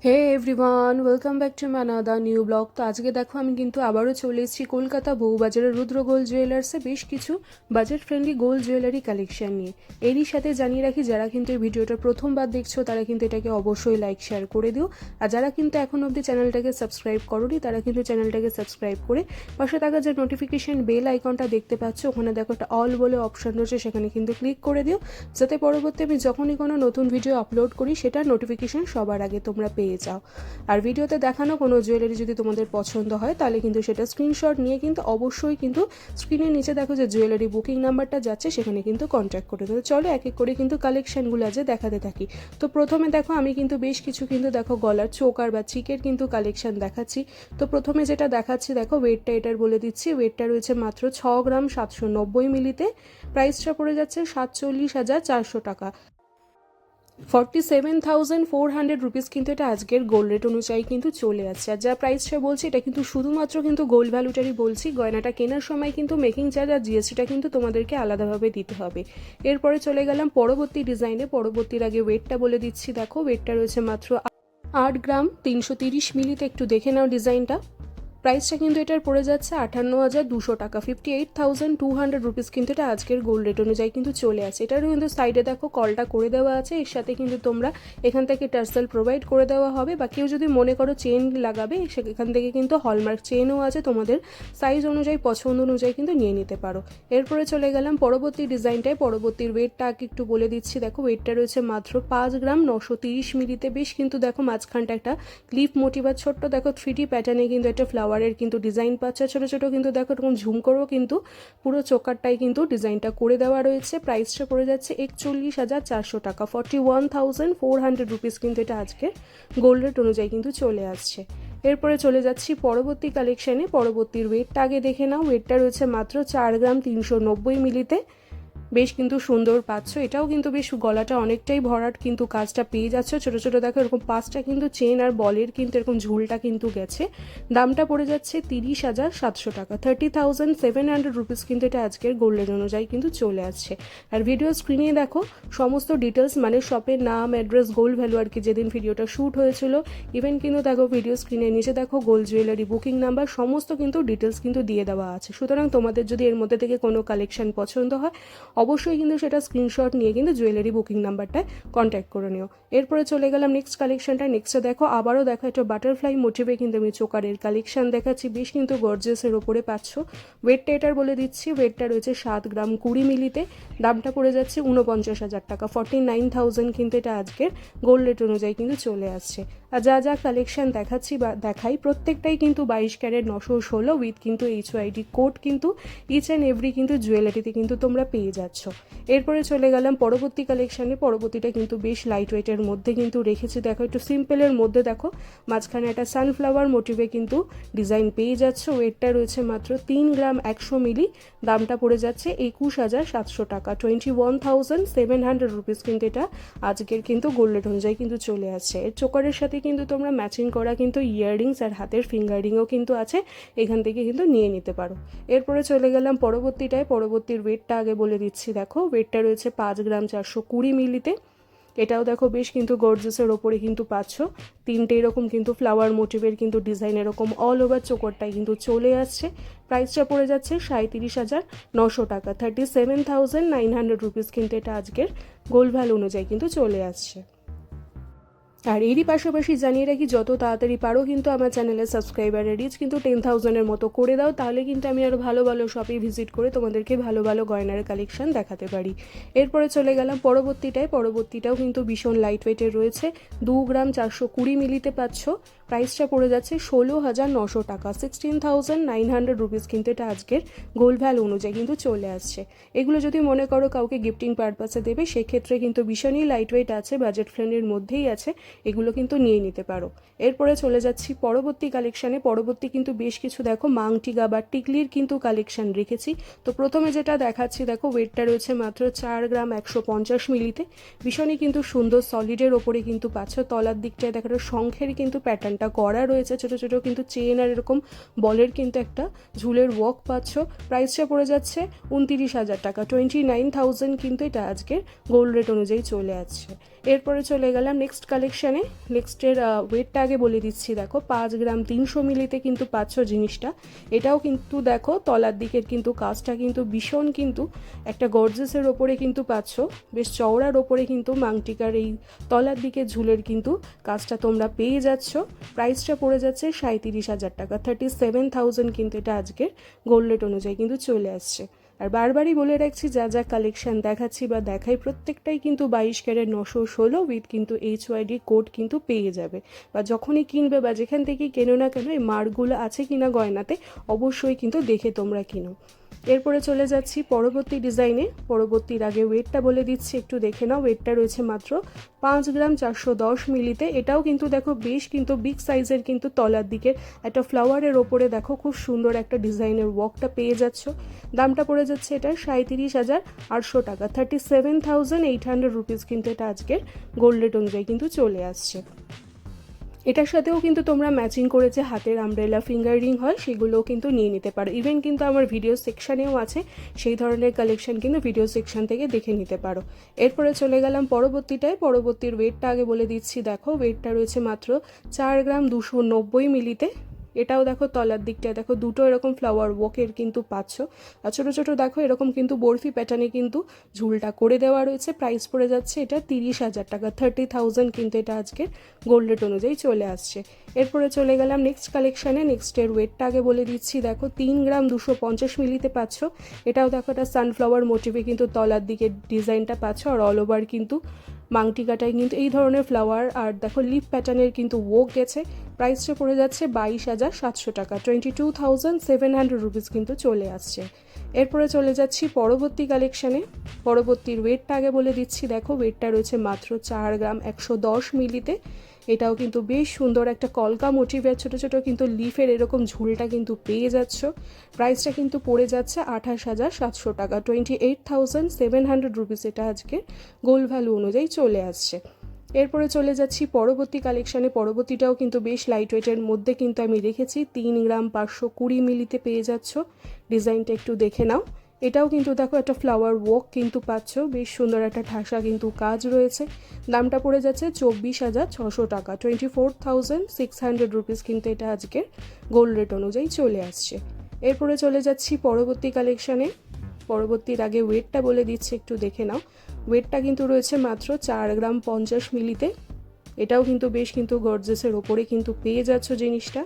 Hey everyone, welcome back to my another new blog. তো আজকে দেখো আমি কিন্তু আবারও চলে এসেছি কলকাতা বউবাজারের রুদ্র গোল্ড জুয়েলার্সে বেশ কিছু budget friendly gold jewellery collection নিয়ে। এরই সাথে জানিয়ে রাখি, যারা কিন্তু এই ভিডিওটা প্রথমবার দেখছো তারা কিন্তু এটাকে অবশ্যই লাইক শেয়ার করে দিও। আর যারা কিন্তু এখন অবধি চ্যানেলটাকে সাবস্ক্রাইব করোনি তারা কিন্তু চ্যানেলটাকে সাবস্ক্রাইব করে পাশে থাকা যে নোটিফিকেশন বেল আইকনটা দেখতে পাচ্ছ, ওখানে দেখো একটা অল বলে অপশন রয়েছে, সেখানে কিন্তু ক্লিক করে দিও, যাতে পরবর্তী আমি যখনই কোনো নতুন ভিডিও আপলোড করি সেটার নোটিফিকেশন সবার আগে তোমরা পেয়ে যাও। আর ভিডিওতে দেখানো কোনো জুয়েলারি যদি তোমাদের পছন্দ হয় তাহলে কিন্তু সেটা স্ক্রিনশট নিয়ে কিন্তু অবশ্যই কিন্তু স্ক্রিনের নিচে দেখো যে জুয়েলারি বুকিং নাম্বারটা যাচ্ছে, সেখানে কিন্তু কন্ট্যাক্ট করে দেবো। চলো এক এক করে কিন্তু কালেকশনগুলো আজ দেখাতে থাকি। তো প্রথমে দেখো আমি কিন্তু বেশ কিছু কিন্তু দেখো গলার চোকার বা চিকের কিন্তু কালেকশন দেখাচ্ছি। তো প্রথমে যেটা দেখাচ্ছি দেখো, ওয়েটটা এটার বলে দিচ্ছি, ওয়েটটা রয়েছে মাত্র 6 গ্রাম 790 মিলিতে। প্রাইসটা পড়ে যাচ্ছে 47,400 টাকা। 47,400 রুপিস কিন্তু এটা আজকের গোল্ড রেট অনুযায়ী কিন্তু চলে আসছে। আর যা প্রাইসটা বলছি এটা কিন্তু শুধুমাত্র কিন্তু গোল্ড ভ্যালুটারই বলছি। গয়নাটা কেনার সময় কিন্তু মেকিং চার্জ আর জিএসটিটা কিন্তু তোমাদেরকে আলাদাভাবে দিতে হবে। এরপরে চলে গেলাম পরবর্তী ডিজাইনে। পরবর্তীর আগে ওয়েটটা বলে দিচ্ছি, দেখো ওয়েটটা রয়েছে মাত্র 8 গ্রাম 330 মিলিতে। একটু দেখে নাও ডিজাইনটা। প্রাইসটা কিন্তু এটার পড়ে যাচ্ছে 58,200 টাকা। 58,200 রুপিস কিন্তু এটা আজকের গোল্ড রেট অনুযায়ী কিন্তু চলে আসে। এটারও কিন্তু সাইডে দেখো কলটা করে দেওয়া আছে, এর সাথে কিন্তু তোমরা এখান থেকে টার্সেল প্রোভাইড করে দেওয়া হবে, বা কেউ যদি মনে করো চেন লাগাবে সেখান থেকে কিন্তু হলমার্ক চেনও আছে, তোমাদের সাইজ অনুযায়ী পছন্দ অনুযায়ী কিন্তু নিয়ে নিতে পারো। এরপরে চলে গেলাম পরবর্তী ডিজাইনটায়। পরবর্তীর ওয়েটটা একটু বলে দিচ্ছি, দেখো ওয়েটটা রয়েছে মাত্র 5 গ্রাম 930 মিলিতে। বেশ কিন্তু দেখো মাঝখানটা একটা ক্লিপ মোটিভ আর ছোট্ট দেখো 3D প্যাটার্নে কিন্তু একটা ফ্লাওয়ারের কিন্তু ডিজাইন পাচ্ছে। ছোটো ছোটো কিন্তু দেখো এরকম ঝুম করেও কিন্তু পুরো চোকারটাই কিন্তু ডিজাইনটা করে দেওয়া রয়েছে। প্রাইসটা পড়ে যাচ্ছে 41,400 টাকা। 41,400 রুপিস কিন্তু এটা আজকে গোল্ড রেট অনুযায়ী কিন্তু চলে আসছে। এরপরে চলে যাচ্ছি পরবর্তী কালেকশানে। পরবর্তীর ওয়েটটা আগে দেখে নাও। ওয়েটটা রয়েছে মাত্র 4 গ্রাম 390 মিলিতে। বেশ কিন্তু সুন্দর পাচ্ছ। এটাও কিন্তু বেশ গলাটা অনেকটাই ভরাট কিন্তু কাজটা পেয়ে যাচ্ছে। ছোটো ছোটো দেখো এরকম পাঁচটা কিন্তু চেন আর বলের কিন্তু এরকম ঝুলটা কিন্তু গেছে। দামটা পড়ে যাচ্ছে 30,700 টাকা। 30,700 রুপিস কিন্তু এটা আজকের গোল্ডের অনুযায়ী কিন্তু চলে আসছে। আর ভিডিও স্ক্রিনে দেখো সমস্ত ডিটেলস, মানে শপের নাম, অ্যাড্রেস, গোল্ড ভ্যালু আর কি যেদিন ভিডিওটা শ্যুট হয়েছিল, ইভেন কিন্তু দেখো ভিডিও স্ক্রিনের নিচে দেখো গোল্ড জুয়েলারি বুকিং নাম্বার, সমস্ত কিন্তু ডিটেলস কিন্তু দিয়ে দেওয়া আছে। সুতরাং তোমাদের যদি এর মধ্যে থেকে কোনো কালেকশন পছন্দ হয় অবশ্যই কিন্তু সেটা স্ক্রিনশট নিয়ে কিন্তু জুয়েলারি বুকিং নাম্বারটায় কন্ট্যাক্ট করে নিও। এরপরে চলে গেলাম নেক্সট কালেকশনটা। নেক্সটে দেখো আবারও দেখো একটা বাটারফ্লাই মোটিভে কিন্তু আমি চোকারের কালেকশন দেখাচ্ছি। বেশ কিন্তু গর্জিয়াসের ওপরে পাচ্ছ। ওয়েটটা এটার বলে দিচ্ছি, ওয়েটটা রয়েছে 7 গ্রাম 20 মিলিতে। দামটা পড়ে যাচ্ছে 49,000 টাকা। 49,000 কিন্তু এটা আজকের গোল্ড রেট অনুযায়ী কিন্তু চলে আসছে। আর যা যা কালেকশন দেখাচ্ছি বা দেখাই প্রত্যেকটাই কিন্তু 22 ক্যারেট 916 উইথ কিন্তু HYD কোড কিন্তু ইচ অ্যান্ড এভরি কিন্তু জুয়েলারিতে কিন্তু তোমরা পেয়ে যাচ্ছ। এরপরে চলে গেলাম পরবর্তী কালেকশানে। পরবর্তীটা কিন্তু বেশ লাইট ওয়েটের মধ্যে কিন্তু রেখেছি। দেখো একটু সিম্পলের মধ্যে দেখো মাঝখানে একটা সানফ্লাওয়ার মোটিভে কিন্তু ডিজাইন পেয়ে যাচ্ছ। ওয়েটটা রয়েছে মাত্র 3 গ্রাম 100 মিলি। দামটা পড়ে যাচ্ছে 21,700 টাকা। 21,700 রুপিস কিন্তু এটা আজকের কিন্তু গোল্ড রেট অনুযায়ী কিন্তু চলে আসছে। এর চোকারের সাথে কিন্তু তোমরা ম্যাচিং করা কিন্তু ইয়াররিংস আর হাতের ফিঙ্গারিংও কিন্তু আছে, এখান থেকে কিন্তু নিয়ে নিতে পারো। এরপরে চলে গেলাম পরবর্তীটায়। পরবর্তীর ওয়েটটা আগে বলে দিচ্ছি, দেখো ওয়েটটা রয়েছে 5 গ্রাম 420 মিলিতে। এটাও দেখো বেশ কিন্তু গর্জিয়াসের ওপরে কিন্তু পাচ্ছ। তিনটে এরকম কিন্তু ফ্লাওয়ার মোটিভের কিন্তু ডিজাইন এরকম অল ওভার চোকরটাই কিন্তু চলে আসছে। প্রাইসটা পড়ে যাচ্ছে 37,900 টাকা। 37,900 রুপিস কিন্তু এটা আজকের গোল্ড ভ্যালু অনুযায়ী কিন্তু চলে আসছে। আর এরই পাশাপাশি জানিয়ে রাখি, যত তাড়াতাড়ি পারো কিন্তু আমার চ্যানেলের সাবস্ক্রাইবারের রিচ কিন্তু 10,000-এর মতো করে দাও, তাহলে কিন্তু আমি আরও ভালো ভালো শপে ভিজিট করে তোমাদেরকে ভালো ভালো গয়নার কালেকশন দেখাতে পারি। এরপরে চলে গেলাম পরবর্তীটাও কিন্তু ভীষণ লাইট ওয়েটের রয়েছে। 2 গ্রাম 420 মিলিতে পাচ্ছ। প্রাইসটা পড়ে যাচ্ছে 16,900 টাকা। 16,900 রুপিস কিন্তু এটা আজকের গোল্ড ভ্যালু অনুযায়ী কিন্তু চলে আসছে। এগুলো যদি মনে করো কাউকে গিফটিং পারপাসে দেবে, সেক্ষেত্রে কিন্তু ভীষণই লাইট ওয়েট আছে, বাজেট ফ্রেন্ডের মধ্যেই আছে, এগুলো কিন্তু নিয়ে নিতে পারো। এরপরে চলে যাচ্ছি পরবর্তী কালেকশানে। পরবর্তী কিন্তু বেশ কিছু দেখো মাংটিগা বা টিকলির কিন্তু কালেকশন রেখেছি। তো প্রথমে যেটা দেখাচ্ছি দেখো, ওয়েটটা রয়েছে মাত্র 4 গ্রাম 150 মিলিতে। ভীষণই কিন্তু সুন্দর সলিডের ওপরে কিন্তু পাচ্ছ। তলার দিকটায় দেখাটা শঙ্খের কিন্তু প্যাটার্নটা করা রয়েছে, ছোটো ছোটো কিন্তু চেন আর এরকম বলের কিন্তু একটা ঝুলের ওয়ার্ক পাচ্ছ। প্রাইসটা পড়ে যাচ্ছে 29,000 টাকা। 29,000 কিন্তু এটা আজকের গোল্ড রেট অনুযায়ী চলে আসছে। এরপরে চলে গেলাম নেক্সট কালেকশানে। নেক্সটের ওয়েটটা আগে বলে দিচ্ছি, দেখো 5 গ্রাম 300 মিলিতে কিন্তু পাচ্ছ জিনিসটা। এটাও কিন্তু দেখো তলার দিকের কিন্তু কাজটা কিন্তু ভীষণ কিন্তু একটা গর্জেসের ওপরে কিন্তু পাচ্ছ, বেশ চওড়ার ওপরে কিন্তু মাংটিকার এই তলার দিকে ঝুলের কিন্তু কাজটা তোমরা পেয়ে যাচ্ছ। প্রাইসটা পড়ে যাচ্ছে 37,000 টাকা, 37,000 কিন্তু এটা আজকের গোল্ড রেট অনুযায়ী কিন্তু চলে আসছে। আর বারবারই বলে রাখছি, যা যা কালেকশান দেখাচ্ছি বা দেখাই প্রত্যেকটাই কিন্তু 22 ক্যারেট 916 উইথ কিন্তু HYD কোড কিন্তু পেয়ে যাবে। বা যখনই কিনবে বা যেখান থেকেই কেনো না কেন এই মার্কগুলো আছে কিনা গয়নাতে অবশ্যই কিন্তু দেখে তোমরা কিনো। এরপরে চলে যাচ্ছি পরবর্তী ডিজাইনে। পরবর্তীর আগে ওয়েটটা বলে দিচ্ছি, একটু দেখে নাও। ওয়েটটা রয়েছে মাত্র 5 গ্রাম 410 মিলিতে। এটাও কিন্তু দেখো বেশ কিন্তু বিগ সাইজের কিন্তু তলার দিকের একটা ফ্লাওয়ারের ওপরে দেখো খুব সুন্দর একটা ডিজাইনের ওয়ার্কটা পেয়ে যাচ্ছ। দামটা পড়ে যাচ্ছে এটা 37,800 টাকা, 37,800 রুপিস কিন্তু এটা আজকের গোল্ড রেট অনুযায়ী কিন্তু চলে আসছে। এটার সাথেও কিন্তু তোমরা ম্যাচিং করেছে হাতের আমব্রেলা ফিঙ্গার রিং হয়, সেগুলোও কিন্তু নিয়ে নিতে পারো। ইভেন কিন্তু আমার ভিডিও সেকশানেও আছে, সেই ধরনের কালেকশন কিন্তু ভিডিও সেকশন থেকে দেখে নিতে পারো। এরপরে চলে গেলাম পরবর্তীটায়। পরবর্তীর ওয়েটটা আগে বলে দিচ্ছি, দেখো ওয়েটটা রয়েছে মাত্র 4 গ্রাম 290 মিলিতে। এটাও দেখো তলার দিকটা দেখো দুটো এরকম ফ্লাওয়ার ওয়ার্কের কিন্তু পাচ্ছ। আর ছোটো ছোটো দেখো এরকম কিন্তু বরফি প্যাটার্নে কিন্তু ঝুলটা করে দেওয়া রয়েছে। প্রাইস পড়ে যাচ্ছে এটা 30,000 টাকা, 30,000 কিন্তু এটা আজকের গোল্ড রেট অনুযায়ী চলে আসছে। এরপরে চলে গেলাম নেক্সট কালেকশানে। নেক্সটের ওয়েটটা আগে বলে দিচ্ছি, দেখো 3 গ্রাম 250 মিলিতে পাচ্ছ। এটাও দেখো একটা সানফ্লাওয়ার মোটিভে কিন্তু তলার দিকে ডিজাইনটা পাচ্ছ, আর অল ওভার কিন্তু মাংটিকাটায় কিন্তু এই ধরনের ফ্লাওয়ার আর দেখো লিপ প্যাটার্নের কিন্তু ওয়ার্ক গেছে। প্রাইসটা পড়ে যাচ্ছে 22,700 টাকা, 22,700 রুপিস কিন্তু চলে আসছে। এরপরে চলে যাচ্ছি পরবর্তী কালেকশানে। পরবর্তীর ওয়েটটা আগে বলে দিচ্ছি, দেখো ওয়েটটা রয়েছে মাত্র 4 গ্রাম 110 মিলিতে। এটাও কিন্তু বেশ সুন্দর একটা কলকা মোটিভের ছোটো ছোটো কিন্তু লিফের এরকম ঝুলটা কিন্তু পেয়ে যাচ্ছ। প্রাইসটা কিন্তু পড়ে যাচ্ছে 28,700 টাকা, 28,700 রুপিস এটা আজকে গোল্ড ভ্যালু অনুযায়ী চলে আসছে। এরপরে চলে যাচ্ছি পরবর্তী কালেকশানে। পরবর্তীটাও কিন্তু বেশ লাইট ওয়েটের মধ্যে কিন্তু আমি রেখেছি, 3 গ্রাম 520 মিলিতে পেয়ে যাচ্ছ। ডিজাইনটা একটু দেখে নাও। এটাও কিন্তু দেখো একটা ফ্লাওয়ার ওয়ার্ক কিন্তু পাচ্ছ, বেশ সুন্দর একটা ঠাসা কিন্তু কাজ রয়েছে। দামটা পড়ে যাচ্ছে 24,600 টাকা, 24,600 রুপিস কিন্তু এটা আজকের গোল্ড রেট অনুযায়ী চলে আসছে। এরপরে চলে যাচ্ছি পরবর্তী কালেকশানে। পরবর্তীর আগে ওয়েটটা বলে দিচ্ছি, একটু দেখে নাও। ওয়েটটা কিন্তু রয়েছে মাত্র 4 গ্রাম 50 মিলিতে। এটাও কিন্তু বেশ কিন্তু গর্জেসের ওপরে কিন্তু পেয়ে যাচ্ছ জিনিসটা।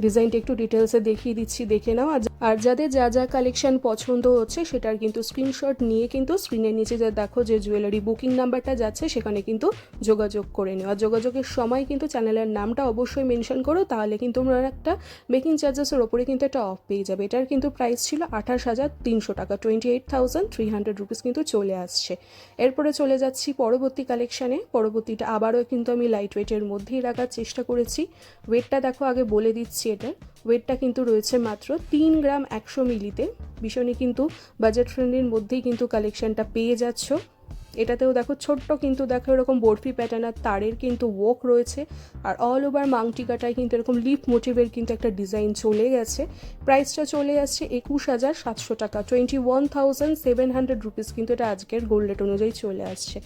ডিজাইনটা একটু ডিটেলসে দেখিয়ে দিচ্ছি, দেখে নাও। আর যাদের যা যা কালেকশন পছন্দ হচ্ছে সেটার কিন্তু স্ক্রিনশট নিয়ে কিন্তু স্ক্রিনের নিচে যা দেখো যে জুয়েলারি বুকিং নাম্বারটা যাচ্ছে সেখানে কিন্তু যোগাযোগ করে নিও। আর যোগাযোগের সময় কিন্তু চ্যানেলের নামটা অবশ্যই মেনশন করো, তাহলে কিন্তু তোমরা একটা মেকিং চার্জেসের ওপরে কিন্তু একটা অফ পেয়ে যাবে। এটার কিন্তু প্রাইস ছিল 28,300 টাকা, 28,300 রুপিস কিন্তু চলে আসছে। এরপরে চলে যাচ্ছি পরবর্তী কালেকশানে। পরবর্তীটা আবারও কিন্তু আমি লাইট ওয়েটের মধ্যেই রাখার চেষ্টা করেছি। ওয়েটটা দেখো আগে বলে দিচ্ছি, এটা ওয়েটটা কিন্তু রয়েছে মাত্র 3 গ্রাম 100 মিলিতে। ভীষণই কিন্তু বাজেট ফ্রেন্ডলির মধ্যেই কিন্তু কালেকশনটা পেয়ে যাচ্ছ। এটাতেও দেখো ছোট্ট কিন্তু দেখো এরকম বরফি প্যাটার্ন আর তারের কিন্তু ওয়ার্ক রয়েছে, আর অল ওভার মাংটিকাটায় কিন্তু এরকম লিপ মোটিভের কিন্তু একটা ডিজাইন চলে গেছে। প্রাইসটা চলে আসছে 21,700 টাকা, 21,700 রুপিস কিন্তু এটা আজকের গোল্ড রেট অনুযায়ী চলে আসছে।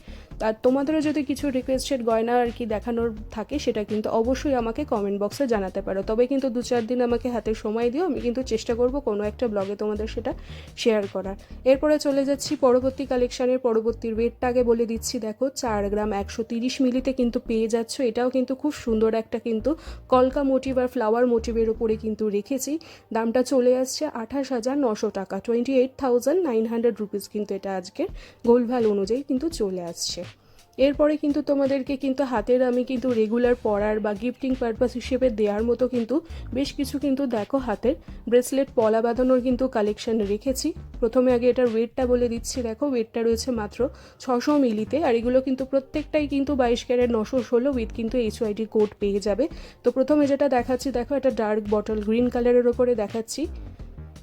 আর তোমাদেরও যদি কিছু রিকোয়েস্টেড গয়না আর কি দেখানোর থাকে সেটা কিন্তু অবশ্যই আমাকে কমেন্ট বক্সে জানাতে পারো। তবে কিন্তু 2-4 দিন আমাকে হাতে সময় দিও, আমি কিন্তু চেষ্টা করব কোনো একটা ব্লগে তোমাদের সেটা শেয়ার করার। এরপরে চলে যাচ্ছি পরবর্তী কালেকশানের। পরবর্তীর ওয়েটটা আগে বলে দিচ্ছি, দেখো 4 গ্রাম 130 মিলিতে কিন্তু পেয়ে যাচ্ছ। এটাও কিন্তু খুব সুন্দর একটা কিন্তু কলকা মোটিভ আর ফ্লাওয়ার মোটিভের উপরে কিন্তু রেখেছি। দামটা চলে আসছে 28,900 টাকা, 28,900 রুপিস কিন্তু এটা আজকের গোল্ড ভ্যালু অনুযায়ী কিন্তু চলে আসছে। এরপরে কিন্তু তোমাদেরকে কিন্তু হাতের আমি কিন্তু রেগুলার পরার বা গিফটিং পারপাস হিসেবে দেওয়ার মতো কিন্তু বেশ কিছু কিন্তু দেখো হাতের ব্রেসলেট পলা বাঁধানোর কিন্তু কালেকশন রেখেছি। প্রথমে আগে এটার ওয়েটটা বলে দিচ্ছি, দেখো ওয়েটটা রয়েছে মাত্র 600 মিলিতে। আর এগুলো কিন্তু প্রত্যেকটাই কিন্তু 22 ক্যারেট 916 উইথ কিন্তু HYD কোড পেয়ে যাবে। তো প্রথমে যেটা দেখাচ্ছি, দেখো এটা ডার্ক বটল গ্রিন কালারের ওপরে দেখাচ্ছি।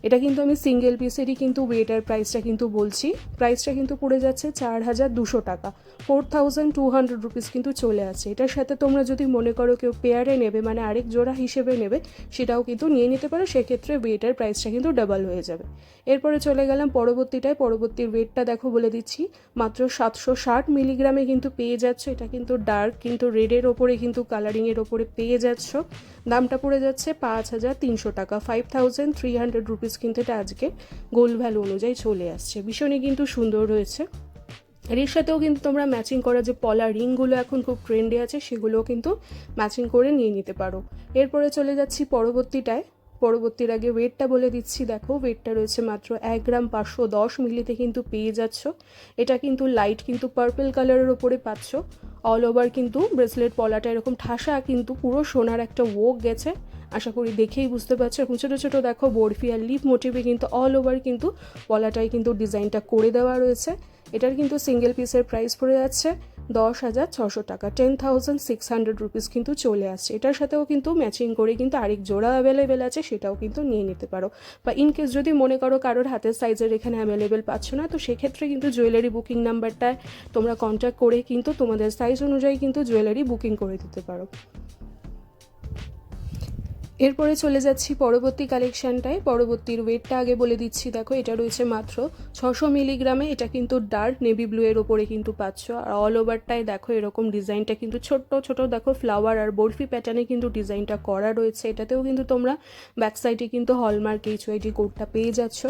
এটা কিন্তু আমি সিঙ্গেল পিসেরই কিন্তু ওয়েটার প্রাইসটা কিন্তু বলছি। প্রাইসটা কিন্তু পড়ে যাচ্ছে 4200 টাকা, 4200 রুপিস কিন্তু চলে আসছে। এটার সাথে তোমরা যদি মনে করো কেউ পেয়ারে নেবে, মানে আরেক জোড়া হিসেবে নেবে, সেটাও কিন্তু নিয়ে নিতে পারো। সেক্ষেত্রে ওয়েটার প্রাইসটা কিন্তু ডাবল হয়ে যাবে। এরপরে চলে গেলাম পরবর্তীটায়। পরবর্তীর ওয়েটটা দেখো বলে দিচ্ছি, মাত্র 760 মিলিগ্রামে কিন্তু পেয়ে যাচ্ছ। এটা কিন্তু ডার্ক কিন্তু রেডের ওপরে কিন্তু কালারিংয়ের ওপরে পেয়ে যাচ্ছ। দামটা পড়ে যাচ্ছে 5300 টাকা, 5300 রুপিস কিন্তু এটা আজকে গোল্ড ভ্যালু অনুযায়ী চলে আসছে। ভীষণই কিন্তু সুন্দর রয়েছে। এর সাথেও কিন্তু তোমরা ম্যাচিং করা যে পলা রিংগুলো এখন খুব ট্রেন্ডে আছে, সেগুলোও কিন্তু ম্যাচিং করে নিয়ে নিতে পারো। এরপরে চলে যাচ্ছি পরবর্তীটায়। পরবর্তীর আগে ওয়েটটা বলে দিচ্ছি, দেখো ওয়েটটা রয়েছে মাত্র 1 গ্রাম 510 মিলিতে কিন্তু পেয়ে যাচ্ছ। এটা কিন্তু লাইট কিন্তু পার্পল কালারের ওপরে পাচ্ছ। অল ওভার কিন্তু ব্রেসলেট পলাটা এরকম ঠাসা কিন্তু পুরো সোনার একটা ওক গেছে, আশা করি দেখেই বুঝতে পারছো। এখন ছোটো ছোটো দেখো বরফি আর লিফ মোটিভে কিন্তু অল ওভার কিন্তু পলাটাই কিন্তু ডিজাইনটা করে দেওয়া রয়েছে। এটার কিন্তু সিঙ্গেল পিসের প্রাইস পড়ে যাচ্ছে 10,600 টাকা, 10,600 রুপিস কিন্তু চলে আসছে। এটার সাথেও কিন্তু ম্যাচিং করে কিন্তু আরেক জোড়া অ্যাভেলেবেল আছে, সেটাও কিন্তু নিয়ে নিতে পারো। বা ইনকেস যদি মনে করো কারোর হাতের সাইজের এখানে অ্যাভেলেবেল পাচ্ছ না, তো সেক্ষেত্রে কিন্তু জুয়েলারি বুকিং নাম্বারটায় তোমরা কন্ট্যাক্ট করে কিন্তু তোমাদের সাইজ অনুযায়ী কিন্তু জুয়েলারি বুকিং করে দিতে পারো। এরপরে চলে যাচ্ছি পরবর্তী কালেকশানটায়। পরবর্তীর ওয়েটটা আগে বলে দিচ্ছি, দেখো এটা রয়েছে মাত্র 600 মিলিগ্রামে। এটা কিন্তু ডার্ক নেভি ব্লু এর ওপরে কিন্তু পাচ্ছ। আর অল ওভারটায় দেখো এরকম ডিজাইনটা কিন্তু ছোট্ট ছোট দেখো ফ্লাওয়ার আর বরফি প্যাটার্নে কিন্তু ডিজাইনটা করা রয়েছে। এটাতেও কিন্তু তোমরা ব্যাক সাইডে কিন্তু হলমার্ক HYD কোডটা পেয়ে যাচ্ছ।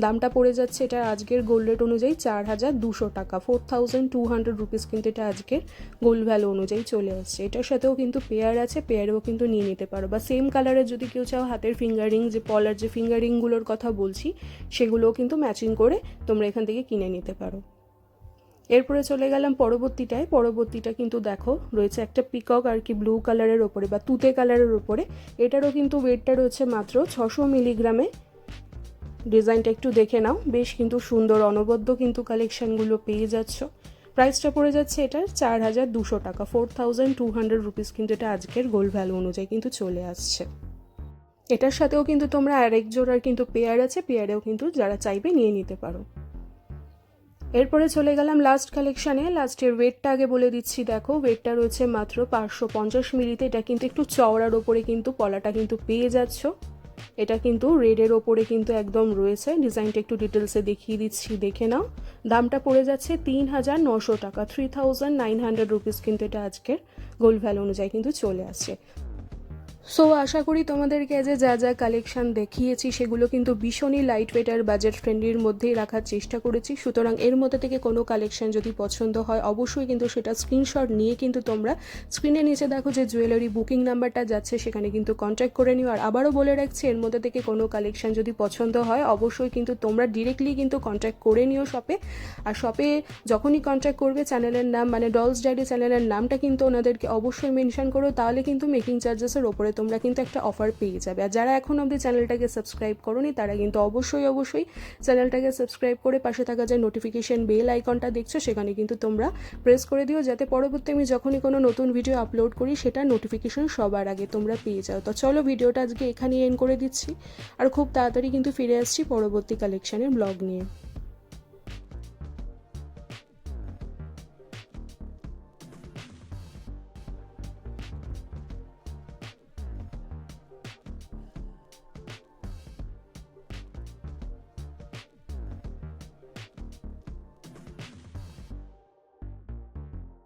দামটা পড়ে যাচ্ছে এটা আজকের গোল্ড রেট অনুযায়ী 4200 টাকা, 4200 রুপিস কিন্তু এটা আজকের গোল্ড ভ্যালু অনুযায়ী চলে আসছে। এটার সাথেও কিন্তু পেয়ার আছে, পেয়ারেও কিন্তু নিয়ে নিতে পারো। বা সেম কালারের যদি কেউ চাও হাতের ফিঙ্গারিং, যে পলার যে ফিঙ্গারিংগুলোর কথা বলছি, সেগুলোও কিন্তু ম্যাচিং করে তোমরা এখান থেকে কিনে নিতে পারো। এরপরে চলে গেলাম পরবর্তীটায়। পরবর্তীটা কিন্তু দেখো রয়েছে একটা পিকক আর কি ব্লু কালারের ওপরে বা তুতে কালারের ওপরে। এটারও কিন্তু ওয়েটটা রয়েছে মাত্র 600 মিলিগ্রামে। ডিজাইনটা একটু দেখে নাও, বেশ কিন্তু সুন্দর অনবদ্য কিন্তু কালেকশানগুলো পেয়ে যাচ্ছ। প্রাইসটা পড়ে যাচ্ছে এটার 4200 টাকা, 4200 রুপিস কিন্তু এটা আজকের গোল্ড ভ্যালু অনুযায়ী কিন্তু চলে আসছে। এটার সাথেও কিন্তু তোমরা আরেক জোড়ার কিন্তু পেয়ার আছে, পেয়ারেও কিন্তু যারা চাইবে নিয়ে নিতে পারো। এরপরে চলে গেলাম লাস্ট কালেকশানে। লাস্টের ওয়েটটা আগে বলে দিচ্ছি, দেখো ওয়েটটা রয়েছে মাত্র 550 মিলিতে। এটা কিন্তু একটু চওড়ার ওপরে কিন্তু পলাটা কিন্তু পেয়ে যাচ্ছ। এটা কিন্তু রেডের ওপরে কিন্তু একদম রয়েছে। ডিজাইনটা একটু ডিটেলসে দেখিয়ে দিচ্ছি, দেখে নাও। দামটা পড়ে যাচ্ছে 3900 টাকা, 3900 রুপিস কিন্তু এটা আজকের গোল্ড ভ্যালু অনুযায়ী কিন্তু চলে আসছে। সো আশা করি তোমাদেরকে যে যা যা কালেকশান দেখিয়েছি সেগুলো কিন্তু ভীষণই লাইট ওয়েট আর বাজেট ফ্রেন্ডলির মধ্যেই রাখার চেষ্টা করেছি। সুতরাং এর মধ্যে থেকে কোনো কালেকশান যদি পছন্দ হয় অবশ্যই কিন্তু সেটা স্ক্রিনশট নিয়ে কিন্তু তোমরা স্ক্রিনে নিচে দেখো যে জুয়েলারি বুকিং নাম্বারটা যাচ্ছে, সেখানে কিন্তু কন্ট্যাক্ট করে নিও। আর আবারও বলে রাখছি, এর মধ্যে থেকে কোনো কালেকশান যদি পছন্দ হয় অবশ্যই কিন্তু তোমরা ডিরেক্টলি কিন্তু কন্ট্যাক্ট করে নিও শপে। আর শপে যখনই কন্ট্যাক্ট করবে চ্যানেলের নাম মানে ডলস ডায়েরি চ্যানেলের নামটা কিন্তু ওনাদেরকে অবশ্যই মেনশন করো, তাহলে কিন্তু মেকিং চার্জেসের ওপরে তোমরা কিন্তু একটা অফার পেয়ে যাবে। আর যারা এখন অবধি চ্যানেলটাকে সাবস্ক্রাইব করোনি তারা কিন্তু অবশ্যই চ্যানেলটাকে সাবস্ক্রাইব করে পাশে থাকা যে নোটিফিকেশন বেল আইকনটা দেখছো সেখানে কিন্তু তোমরা প্রেস করে দিও, যাতে পরবর্তী আমি যখনই কোনো নতুন ভিডিও আপলোড করি সেটা নোটিফিকেশন সবার আগে তোমরা পেয়ে যাও। তো চলো ভিডিওটা আজকে এখানেই এন্ড করে দিচ্ছি, আর খুব তাড়াতাড়ি কিন্তু ফিরে আসছি পরবর্তী কালেকশানের ব্লগ নিয়ে।